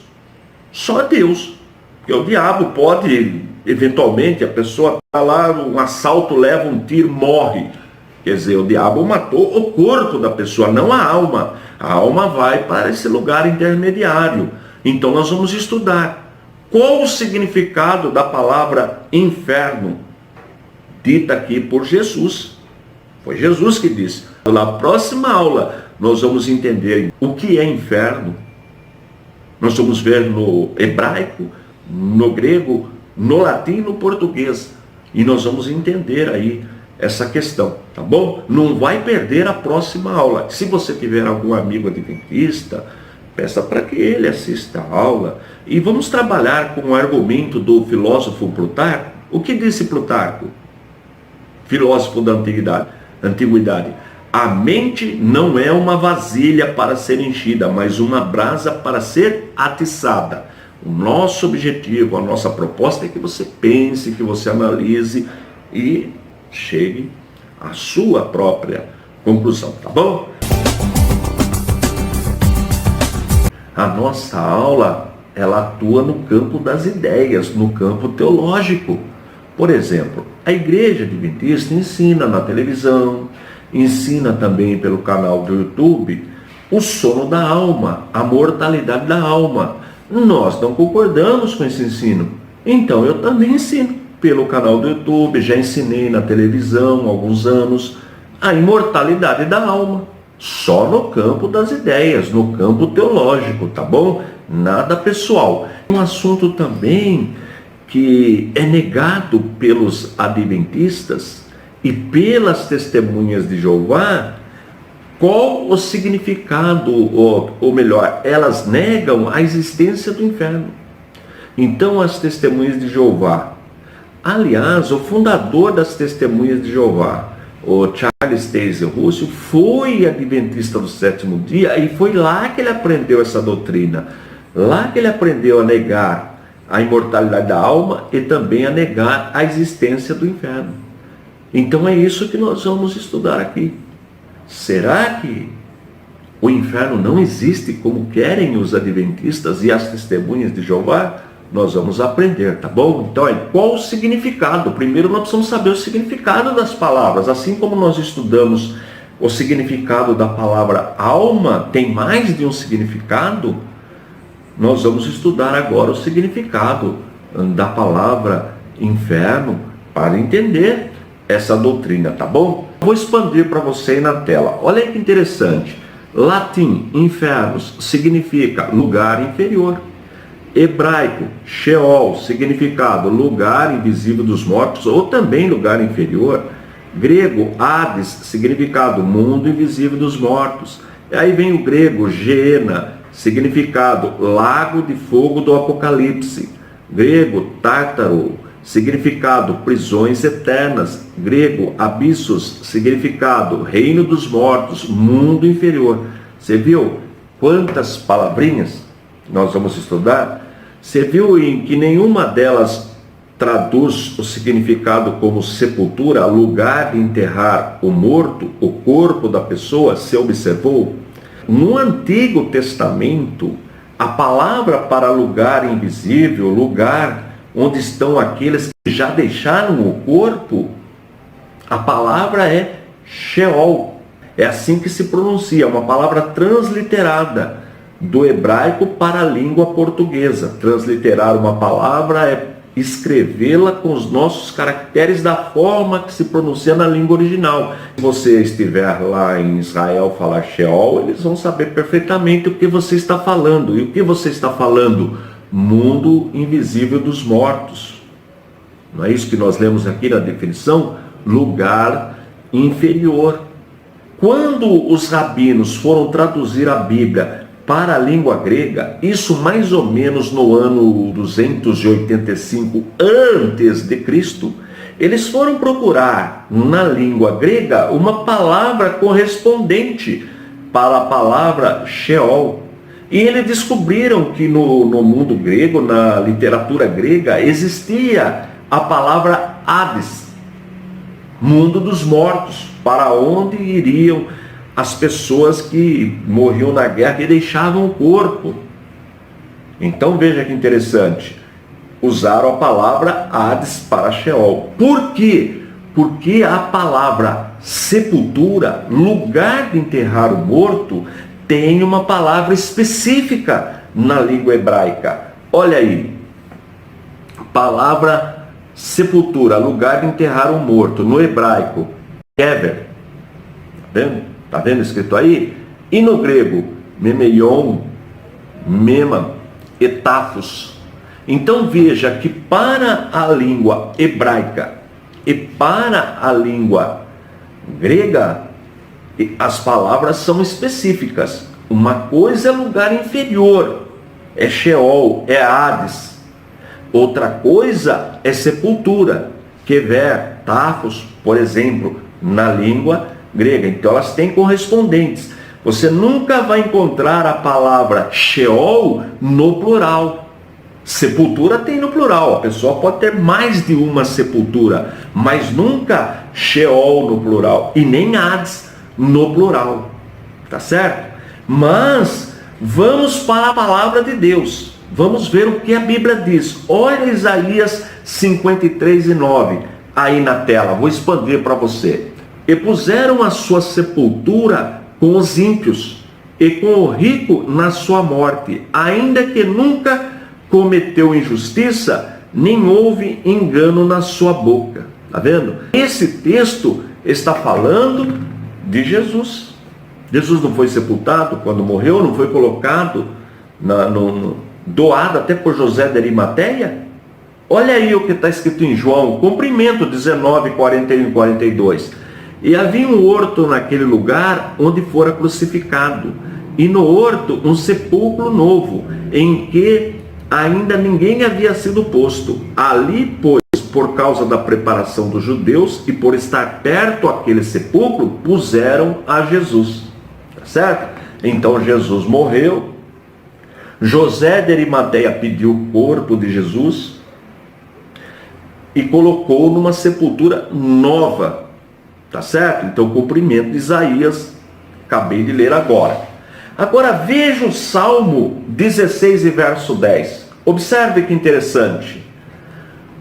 Só Deus. Porque o diabo pode, eventualmente, a pessoa está lá, um assalto, leva um tiro, morre. Quer dizer, o diabo matou o corpo da pessoa, não a alma. A alma vai para esse lugar intermediário. Então nós vamos estudar qual o significado da palavra inferno, dita aqui por Jesus. Foi Jesus que disse. Na próxima aula nós vamos entender o que é inferno. Nós vamos ver no hebraico, no grego, no latim e no português. E nós vamos entender aí essa questão, tá bom? Não vai perder a próxima aula. Se você tiver algum amigo adventista, peça para que ele assista a aula. E vamos trabalhar com o argumento do filósofo Plutarco. O que disse Plutarco? Filósofo da antiguidade. A mente não é uma vasilha para ser enchida, mas uma brasa para ser atiçada. O nosso objetivo, a nossa proposta é que você pense, que você analise e chegue à sua própria conclusão, tá bom? A nossa aula, ela atua no campo das ideias, no campo teológico. Por exemplo, a Igreja Adventista ensina na televisão, ensina também pelo canal do YouTube, o sono da alma, a mortalidade da alma. Nós não concordamos com esse ensino. Então eu também ensino pelo canal do YouTube, já ensinei na televisão há alguns anos, a imortalidade da alma. Só no campo das ideias, no campo teológico, tá bom? Nada pessoal. Um assunto também que é negado pelos adventistas e pelas testemunhas de Jeová, qual o significado, ou melhor, elas negam a existência do inferno. Então as testemunhas de Jeová, aliás, o fundador das testemunhas de Jeová, o Charles Taze Russell, foi adventista do sétimo dia e foi lá que ele aprendeu essa doutrina. Lá que ele aprendeu a negar a imortalidade da alma e também a negar a existência do inferno. Então é isso que nós vamos estudar aqui. Será que o inferno não existe como querem os adventistas e as testemunhas de Jeová? Nós vamos aprender, tá bom? Então, qual o significado? Primeiro nós precisamos saber o significado das palavras. Assim como nós estudamos o significado da palavra alma, tem mais de um significado, nós vamos estudar agora o significado da palavra inferno para entender essa doutrina, tá bom? Vou expandir para você aí na tela. Olha que interessante. Latim, infernos, significa lugar inferior. Hebraico, Sheol, significado lugar invisível dos mortos ou também lugar inferior. Grego, Hades, significado mundo invisível dos mortos. E aí vem o grego, Geena, significado lago de fogo do Apocalipse. Grego, Tártaro, significado prisões eternas. Grego, abissos, significado reino dos mortos, mundo inferior. Você viu quantas palavrinhas nós vamos estudar? Você viu em que nenhuma delas traduz o significado como sepultura, lugar de enterrar o morto, o corpo da pessoa? Você observou? No Antigo Testamento, a palavra para lugar invisível, lugar onde estão aqueles que já deixaram o corpo, a palavra é Sheol. É assim que se pronuncia, uma palavra transliterada do hebraico para a língua portuguesa. Transliterar uma palavra é escrevê-la com os nossos caracteres da forma que se pronuncia na língua original. Se você estiver lá em Israel falar Sheol, eles vão saber perfeitamente o que você está falando. E o que você está falando? Mundo invisível dos mortos. Não é isso que nós lemos aqui na definição? Lugar inferior. Quando os rabinos foram traduzir a Bíblia para a língua grega, isso mais ou menos no ano 285 antes de Cristo, eles foram procurar na língua grega uma palavra correspondente para a palavra Sheol. E eles descobriram que no mundo grego, na literatura grega, existia a palavra Hades, mundo dos mortos, para onde iriam as pessoas que morriam na guerra e deixavam o corpo. Então veja que interessante, usaram a palavra Hades para Sheol. Por quê? Porque a palavra sepultura, lugar de enterrar o morto, tem uma palavra específica na língua hebraica. Olha aí, palavra sepultura, lugar de enterrar o morto, no hebraico, kever. Tá vendo? Tá vendo escrito aí? E no grego, memeion, mema, etafos. Então veja que para a língua hebraica e para a língua grega, as palavras são específicas. Uma coisa é lugar inferior, é Sheol, é Hades. Outra coisa é sepultura, kever, tafos, por exemplo, na língua grega. Então elas têm correspondentes. Você nunca vai encontrar a palavra Sheol no plural. Sepultura tem no plural, a pessoa pode ter mais de uma sepultura, mas nunca Sheol no plural, e nem Hades no plural, tá certo? Mas vamos para a palavra de Deus, vamos ver o que a Bíblia diz. Olha Isaías 53:9 aí na tela, vou expandir para você. E puseram a sua sepultura com os ímpios, e com o rico na sua morte, ainda que nunca cometeu injustiça, nem houve engano na sua boca. Está vendo? Esse texto está falando de Jesus. Jesus não foi sepultado quando morreu, não foi colocado, doado até por José de Arimateia? Olha aí o que está escrito em João, cumprimento 19, 41 e 42. E havia um horto naquele lugar onde fora crucificado, e no horto um sepulcro novo, em que ainda ninguém havia sido posto. Ali, pois, por causa da preparação dos judeus e por estar perto aquele sepulcro, puseram a Jesus. Tá certo? Então Jesus morreu. José de Arimateia pediu o corpo de Jesus e colocou numa sepultura nova. Tá certo? Então, o cumprimento de Isaías, acabei de ler agora. Agora veja o Salmo 16 e verso 10. Observe que interessante.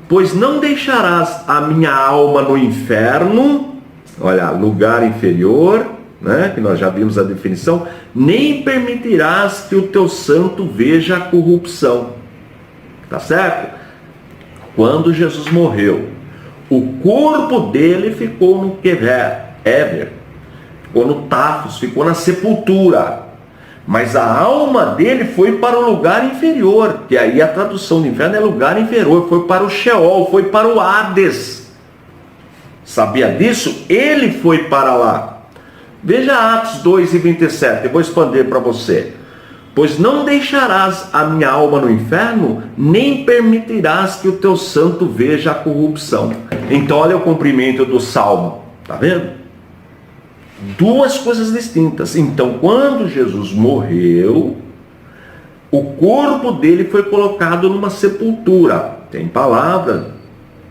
Pois não deixarás a minha alma no inferno, olha, lugar inferior, né, que nós já vimos a definição, nem permitirás que o teu santo veja a corrupção. Tá certo? Quando Jesus morreu, o corpo dele ficou no kever, ficou no tafos, ficou na sepultura. Mas a alma dele foi para o lugar inferior, que aí a tradução do inferno é lugar inferior, foi para o Sheol, foi para o Hades. Sabia disso? Ele foi para lá. Veja Atos 2 e 27, eu vou expandir para você. Pois não deixarás a minha alma no inferno, nem permitirás que o teu santo veja a corrupção. Então olha o cumprimento do Salmo, tá vendo? Duas coisas distintas. Então, quando Jesus morreu, o corpo dele foi colocado numa sepultura. Tem palavra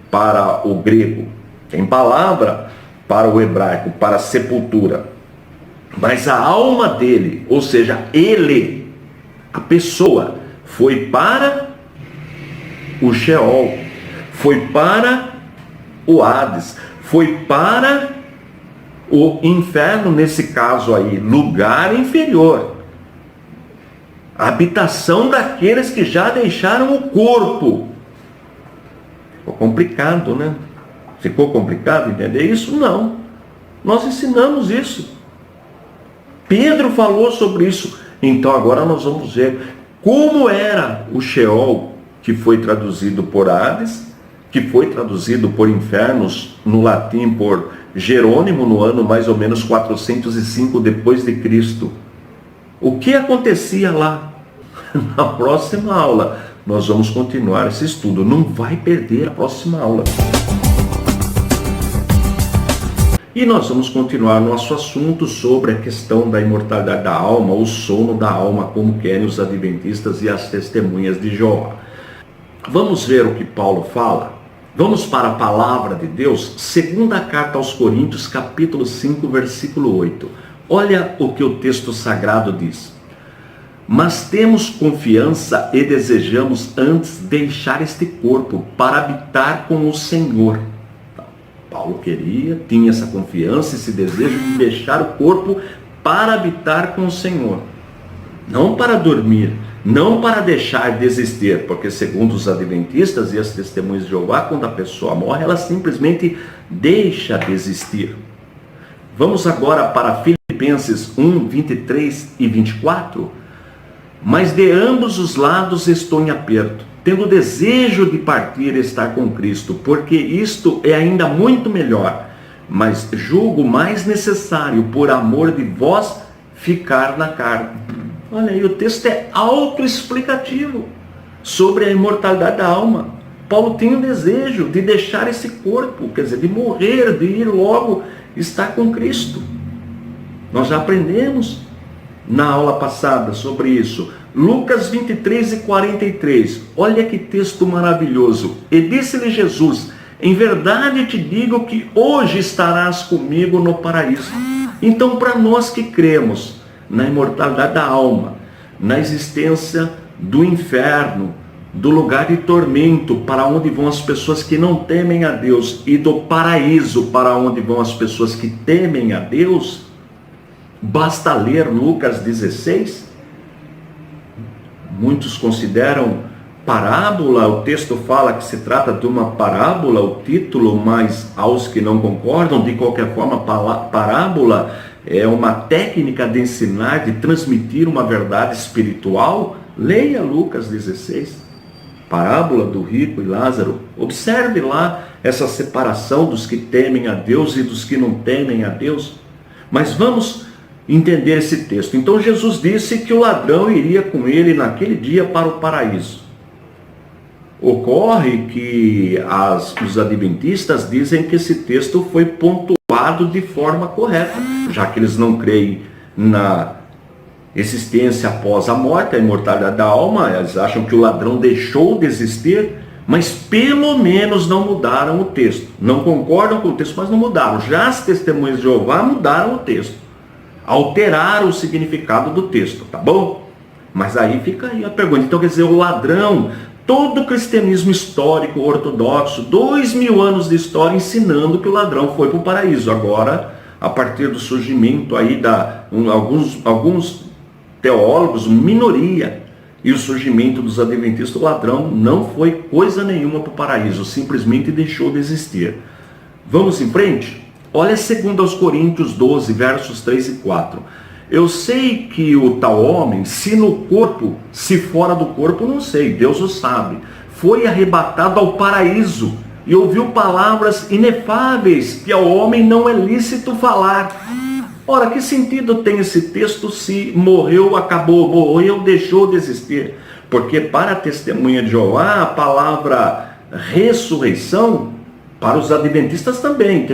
para o grego, tem palavra para o hebraico, para sepultura. Mas a alma dele, ou seja, ele, a pessoa, foi para o Sheol, foi para o Hades, foi para o inferno, nesse caso aí, lugar inferior. A habitação daqueles que já deixaram o corpo. Ficou complicado, né? Ficou complicado entender isso? Não. Nós ensinamos isso. Pedro falou sobre isso. Então agora nós vamos ver como era o Sheol, que foi traduzido por Hades, que foi traduzido por infernos no latim por Jerônimo no ano mais ou menos 405 depois de Cristo. O que acontecia lá? Na próxima aula nós vamos continuar esse estudo. Não vai perder a próxima aula. E nós vamos continuar nosso assunto sobre a questão da imortalidade da alma, o sono da alma, como querem os adventistas e as testemunhas de Jeová. Vamos ver o que Paulo fala? Vamos para a palavra de Deus, segunda carta aos Coríntios, capítulo 5, versículo 8. Olha o que o texto sagrado diz. Mas temos confiança e desejamos antes deixar este corpo para habitar com o Senhor. Paulo tinha essa confiança, esse desejo de deixar o corpo para habitar com o Senhor. Não para dormir, não para deixar de existir, porque segundo os adventistas e as testemunhas de Jeová, quando a pessoa morre, ela simplesmente deixa de existir. Vamos agora para Filipenses 1, 23 e 24. Mas de ambos os lados estou em aperto, tendo desejo de partir e estar com Cristo, porque isto é ainda muito melhor, mas julgo mais necessário, por amor de vós, ficar na carne. Olha aí, o texto é autoexplicativo sobre a imortalidade da alma. Paulo tem o desejo de deixar esse corpo, quer dizer, de morrer, de ir logo estar com Cristo. Nós já aprendemos na aula passada sobre isso. Lucas 23 e 43. Olha que texto maravilhoso. E disse-lhe Jesus: em verdade te digo que hoje estarás comigo no paraíso. Então, para nós que cremos na imortalidade da alma, na existência do inferno, do lugar de tormento para onde vão as pessoas que não temem a Deus, e do paraíso para onde vão as pessoas que temem a Deus, basta ler Lucas 16. Muitos consideram parábola, o texto fala que se trata de uma parábola, o título, mas aos que não concordam, de qualquer forma, parábola é uma técnica de ensinar, de transmitir uma verdade espiritual. Leia Lucas 16, parábola do rico e Lázaro. Observe lá essa separação dos que temem a Deus e dos que não temem a Deus. Mas vamos entender esse texto. Então Jesus disse que o ladrão iria com ele naquele dia para o paraíso. Ocorre que os adventistas dizem que esse texto foi pontuado de forma correta, já que eles não creem na existência após a morte, a imortalidade da alma. Eles acham que o ladrão deixou de existir, mas pelo menos não mudaram o texto. Não concordam com o texto, mas não mudaram. Já as testemunhas de Jeová mudaram o texto, alteraram o significado do texto, tá bom? Mas aí fica aí a pergunta. Então, quer dizer, o ladrão, todo o cristianismo histórico, ortodoxo, 2000 anos de história ensinando que o ladrão foi para o paraíso. Agora, a partir do surgimento aí alguns teólogos, minoria, e o surgimento dos adventistas, o ladrão não foi coisa nenhuma para o paraíso, simplesmente deixou de existir. Vamos em frente? Olha 2 Coríntios 12, versos 3 e 4. Eu sei que o tal homem, se no corpo, se fora do corpo, não sei, Deus o sabe, foi arrebatado ao paraíso e ouviu palavras inefáveis que ao homem não é lícito falar. Ora, que sentido tem esse texto se morreu, acabou, morreu, deixou de existir? Porque para a testemunha de Jeová, a palavra ressurreição, para os adventistas também,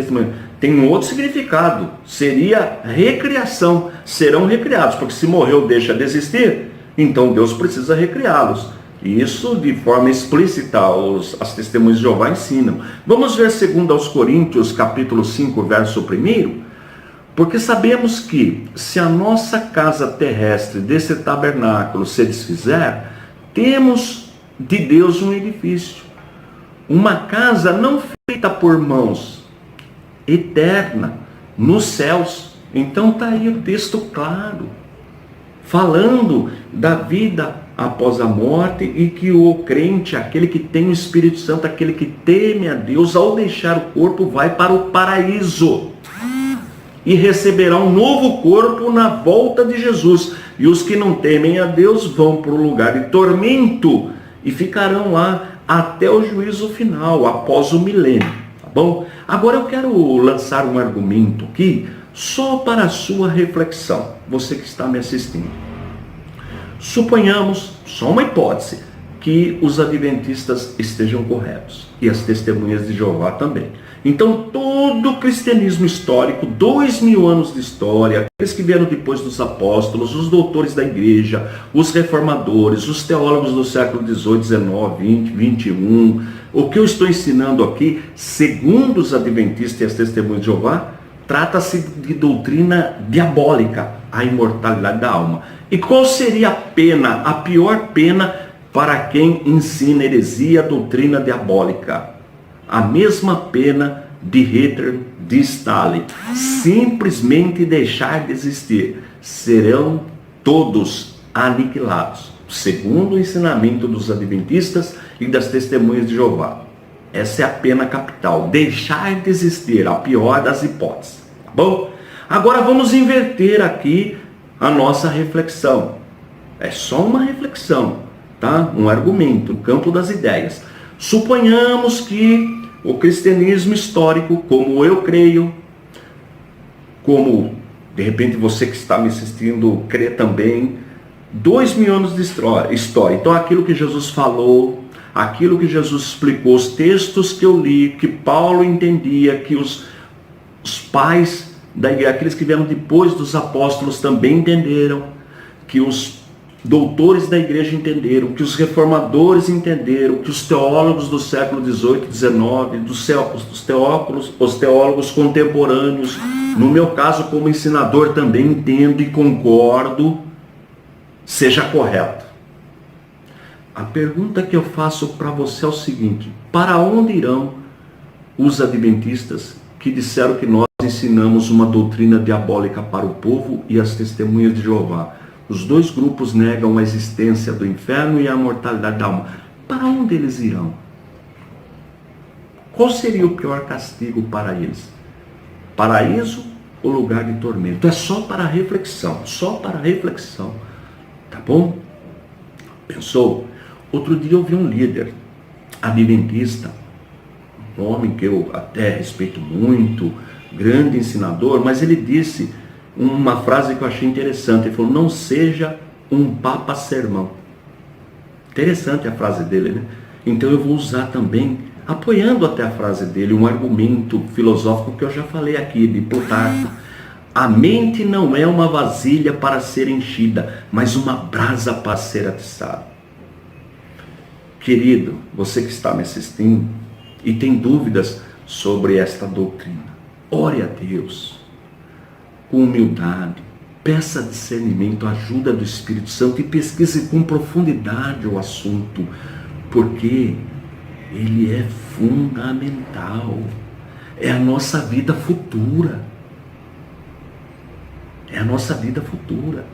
tem um outro significado, seria recriação, serão recriados, porque se morreu deixa de existir, então Deus precisa recriá-los. Isso de forma explícita as testemunhas de Jeová ensinam. Vamos ver 2 Coríntios capítulo 5, verso 1, porque sabemos que se a nossa casa terrestre desse tabernáculo se desfizer, temos de Deus um edifício, uma casa não feita por mãos, eterna, nos céus. Então está aí o texto claro, falando da vida após a morte, e que o crente, aquele que tem o Espírito Santo, aquele que teme a Deus, ao deixar o corpo, vai para o paraíso e receberá um novo corpo na volta de Jesus. E os que não temem a Deus vão para o lugar de tormento e ficarão lá até o juízo final, após o milênio, tá bom? Agora eu quero lançar um argumento aqui, só para a sua reflexão, você que está me assistindo. Suponhamos, só uma hipótese, que os adventistas estejam corretos e as testemunhas de Jeová também. Então todo o cristianismo histórico, 2000 anos de história, aqueles que vieram depois dos apóstolos, os doutores da igreja, os reformadores, os teólogos do século 18, 19, 20, 21, o que eu estou ensinando aqui, segundo os adventistas e as testemunhas de Jeová, trata-se de doutrina diabólica, a imortalidade da alma. E qual seria a pena, a pior pena para quem ensina heresia, doutrina diabólica? A mesma pena de Hitler, de Stalin, simplesmente deixar de existir. Serão todos aniquilados, segundo o ensinamento dos adventistas e das testemunhas de Jeová. Essa é a pena capital, deixar de existir, a pior das hipóteses. Tá bom? Agora vamos inverter aqui a nossa reflexão. É só uma reflexão, tá? Um argumento, no campo das ideias. Suponhamos que o cristianismo histórico, como eu creio, como de repente você que está me assistindo crê também, 2000 anos de história. Então aquilo que Jesus falou, aquilo que Jesus explicou, os textos que eu li, que Paulo entendia, que os pais da igreja, aqueles que vieram depois dos apóstolos também entenderam, que os doutores da igreja entenderam, que os reformadores entenderam, que os teólogos do século 18, 19, os teólogos contemporâneos, no meu caso como ensinador também entendo e concordo, seja correto. A pergunta que eu faço para você é o seguinte: para onde irão os adventistas que disseram que nós ensinamos uma doutrina diabólica para o povo e as testemunhas de Jeová? Os dois grupos negam a existência do inferno e a mortalidade da alma. Para onde eles irão? Qual seria o pior castigo para eles? Paraíso ou lugar de tormento? É só para reflexão, só para reflexão. Tá bom? Pensou? Outro dia eu vi um líder adventista, um homem que eu até respeito muito, grande ensinador, mas ele disse uma frase que eu achei interessante. Ele falou: não seja um papa sermão. Interessante a frase dele, né? Então eu vou usar também, apoiando até a frase dele, um argumento filosófico que eu já falei aqui, de Plutarco. A mente não é uma vasilha para ser enchida, mas uma brasa para ser atiçada. Querido, você que está me assistindo e tem dúvidas sobre esta doutrina, ore a Deus com humildade, peça discernimento, ajuda do Espírito Santo e pesquise com profundidade o assunto, porque ele é fundamental, é a nossa vida futura, é a nossa vida futura.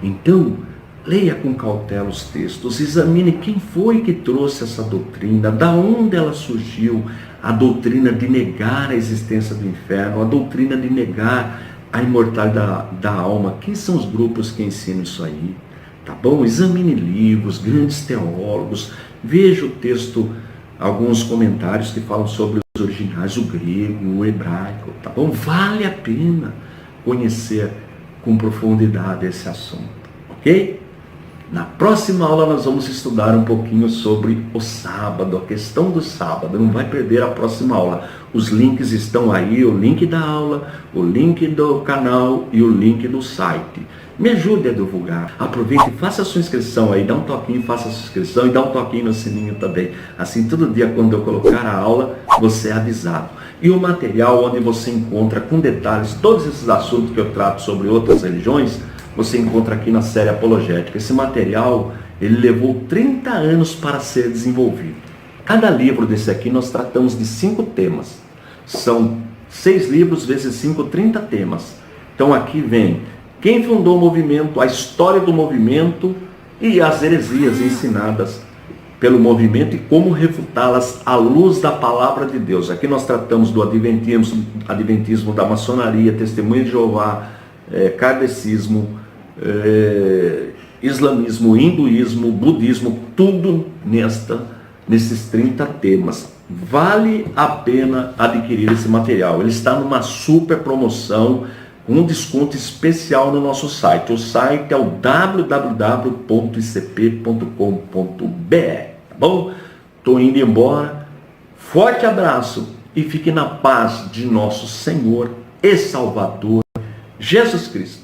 Então, leia com cautela os textos, examine quem foi que trouxe essa doutrina, da onde ela surgiu, a doutrina de negar a existência do inferno, a doutrina de negar a imortalidade da alma. Quem são os grupos que ensinam isso aí? Tá bom? Examine livros, grandes teólogos, veja o texto, alguns comentários que falam sobre os originais, o grego, o hebraico, tá bom? Vale a pena conhecer com profundidade esse assunto, ok? Na próxima aula nós vamos estudar um pouquinho sobre o sábado, a questão do sábado. Não vai perder a próxima aula. Os links estão aí, o link da aula, o link do canal e o link do site. Me ajude a divulgar. Aproveite e faça a sua inscrição aí, dá um toquinho, faça a sua inscrição e dá um toquinho no sininho também. Assim, todo dia quando eu colocar a aula, você é avisado. E o material onde você encontra com detalhes todos esses assuntos que eu trato sobre outras religiões, você encontra aqui na série Apologética. Esse material, ele levou 30 anos para ser desenvolvido. Cada livro desse aqui nós tratamos de 5 temas. São 6 livros vezes 5, 30 temas. Então aqui vem quem fundou o movimento, a história do movimento e as heresias ensinadas pelo movimento e como refutá-las à luz da palavra de Deus. Aqui nós tratamos do adventismo, da maçonaria, testemunha de Jeová, kardecismo, islamismo, hinduísmo, budismo, tudo nesses 30 temas. Vale a pena adquirir esse material. Ele está numa super promoção um desconto especial no nosso site. O site é o www.icp.com.br, tá bom? Estou indo embora. Forte abraço e fique na paz de nosso Senhor e Salvador Jesus Cristo.